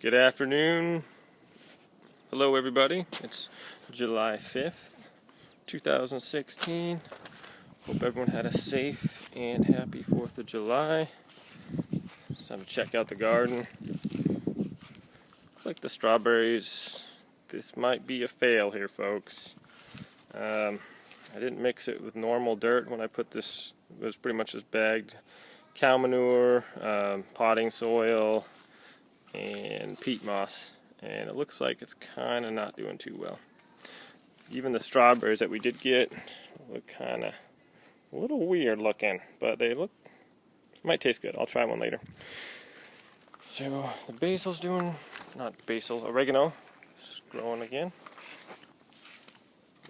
Good afternoon. Hello everybody. It's July 5th, 2016. Hope everyone had a safe and happy 4th of July. It's time to check out the garden. Looks like the strawberries, this might be a fail here, folks. I didn't mix it with normal dirt when I put this. It was pretty much just bagged cow manure, potting soil, and peat moss, and it looks like it's kind of not doing too well. Even the strawberries that we did get look kind of a little weird looking, but they might taste good. I'll try one later. So the basil's doing, not basil, oregano is growing again.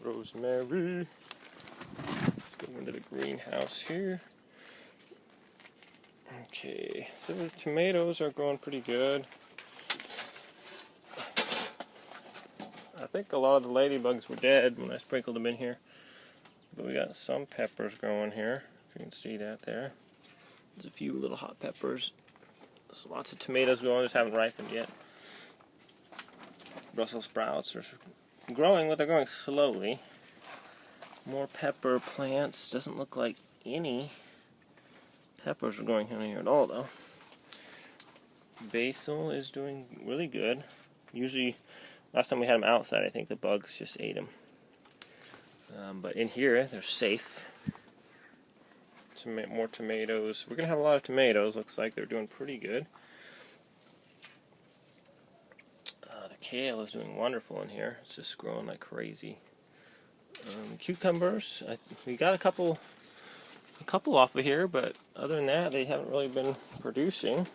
Rosemary. Let's go into the greenhouse here. Okay, so the tomatoes are growing pretty good. I think a lot of the ladybugs were dead when I sprinkled them in here. But we got some peppers growing here, if you can see that there. There's a few little hot peppers. There's lots of tomatoes growing, just haven't ripened yet. Brussels sprouts are growing, but they're growing slowly. More pepper plants. Doesn't look like any peppers are growing in here at all, though. Basil is doing really good. Usually, last time we had them outside, I think the bugs just ate them. But in here, they're safe. More tomatoes. We're going to have a lot of tomatoes. Looks like they're doing pretty good. The kale is doing wonderful in here. It's just growing like crazy. Cucumbers, we got a couple off of here, but other than that, they haven't really been producing.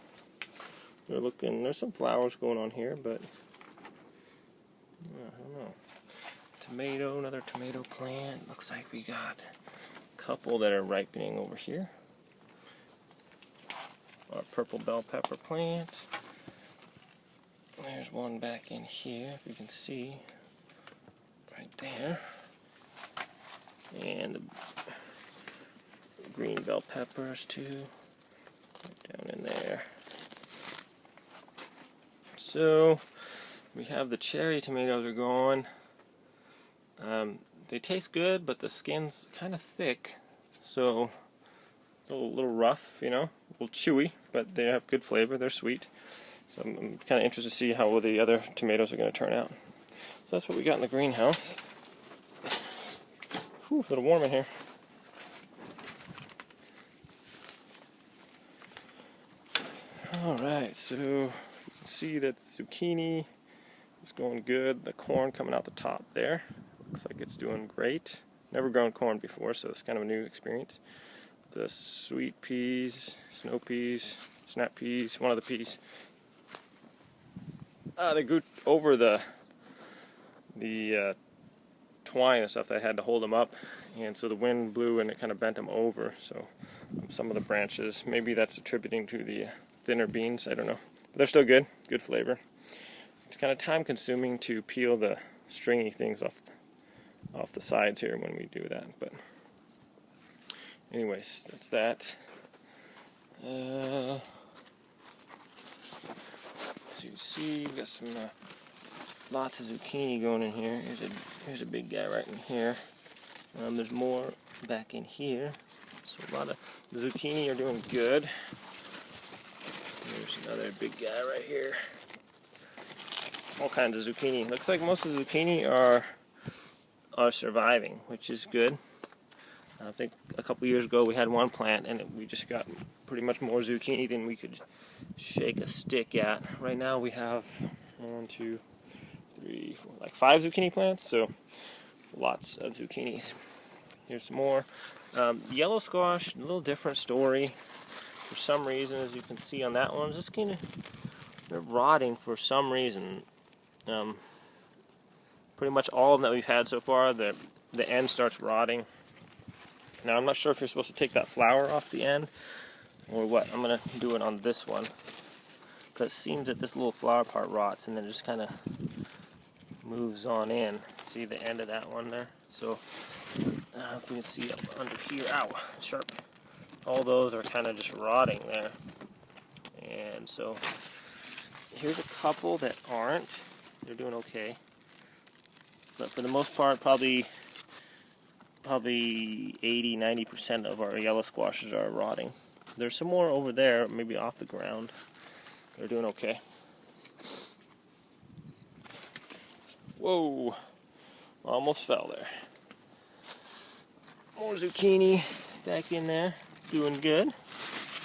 There's some flowers going on here, but I don't know. Tomato, another tomato plant. Looks like we got a couple that are ripening over here. Our purple bell pepper plant. There's one back in here, if you can see, right there. And the green bell peppers too, right down in there. So we have the cherry tomatoes are going. They taste good, but the skin's kind of thick, so a little rough, you know, a little chewy, but they have good flavor. They're sweet. So I'm kind of interested to see how the other tomatoes are going to turn out. So that's what we got in the greenhouse. Whew, a little warm in here. Alright, so you can see that the zucchini is going good. The corn coming out the top there. Looks like it's doing great. Never grown corn before, so it's kind of a new experience. The sweet peas, snow peas, snap peas, one of the peas. They grew over the twine and stuff that had to hold them up, and so the wind blew and it kind of bent them over. So some of the branches, maybe that's attributing to the thinner beans, I don't know. But they're still good flavor. It's kind of time consuming to peel the stringy things off the sides here when we do that. But anyways, that's that. So you see, we got some lots of zucchini going in here. Here's a big guy right in here. There's more back in here. So a lot of the zucchini are doing good. There's another big guy right here. All kinds of zucchini. Looks like most of the zucchini are surviving, which is good. I think a couple years ago we had one plant and we just got pretty much more zucchini than we could shake a stick at. Right now we have 1, 2, 3, 4, like 5 zucchini plants, so lots of zucchinis. Here's some more. Yellow squash, a little different story. For some reason, as you can see on that one, just kind of, they're rotting for some reason. Pretty much all of them that we've had so far, the end starts rotting. Now I'm not sure if you're supposed to take that flower off the end or what. I'm going to do it on this one, because it seems that this little flower part rots and then just kind of moves on in. See the end of that one there? So if you can see up under here, ow, sharp. All those are kind of just rotting there. And so here's a couple that aren't. They're doing okay. But for the most part, probably 80-90% of our yellow squashes are rotting. There's some more over there, maybe off the ground. They're doing okay. Whoa, almost fell there. More zucchini back in there, doing good.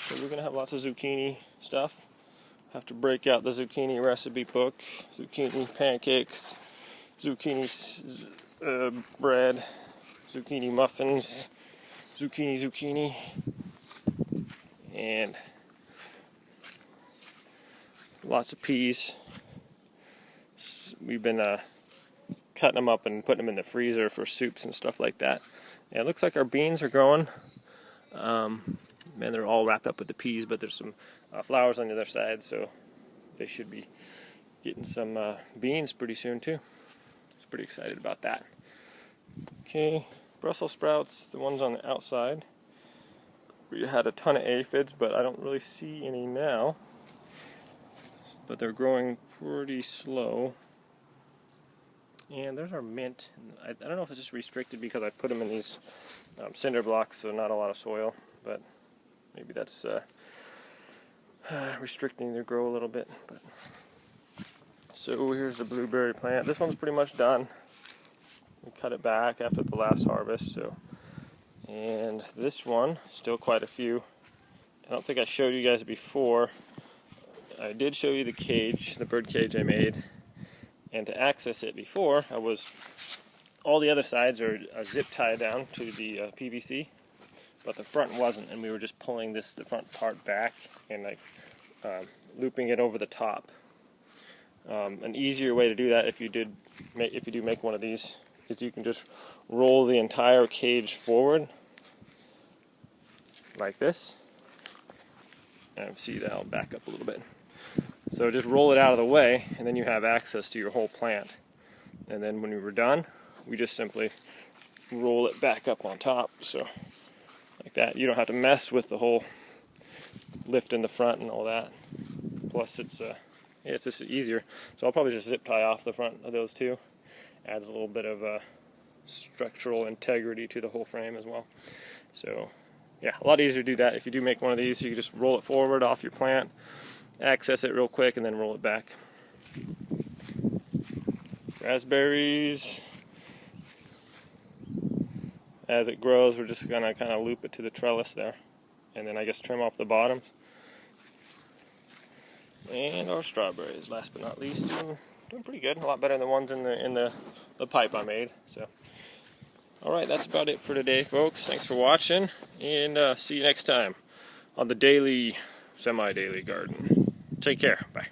So we're gonna have lots of zucchini stuff. Have to break out the zucchini recipe book, zucchini pancakes, zucchini bread, zucchini muffins, zucchini, and lots of peas. We've been cutting them up and putting them in the freezer for soups and stuff like that. And it looks like our beans are growing. And they're all wrapped up with the peas, but there's some flowers on the other side, so they should be getting some beans pretty soon too. So pretty excited about that. Okay, Brussels sprouts, the ones on the outside. We had a ton of aphids, but I don't really see any now. But they're growing pretty slow. And there's our mint. I don't know if it's just restricted because I put them in these cinder blocks, so not a lot of soil, but maybe that's restricting their grow a little bit. But so here's the blueberry plant. This one's pretty much done. We cut it back after the last harvest. So, and this one, still quite a few. I don't think I showed you guys before. I did show you the cage, the bird cage I made. And to access it before, all the other sides are zip tied down to the PVC. But the front wasn't, and we were just pulling the front part back and like looping it over the top. An easier way to do that, if you do make one of these, is you can just roll the entire cage forward like this. And see that, I'll back up a little bit. So just roll it out of the way, and then you have access to your whole plant. And then when we were done, we just simply roll it back up on top. So like that. You don't have to mess with the whole lift in the front and all that. Plus it's just easier. So I'll probably just zip tie off the front of those two. Adds a little bit of structural integrity to the whole frame as well. So yeah, a lot easier to do that. If you do make one of these, you can just roll it forward off your plant, access it real quick, and then roll it back. Raspberries. As it grows, we're just going to kind of loop it to the trellis there. And then I guess trim off the bottoms. And our strawberries, last but not least, doing pretty good. A lot better than the ones in the pipe I made. So, alright, that's about it for today, folks. Thanks for watching. And see you next time on the daily, semi-daily garden. Take care. Bye.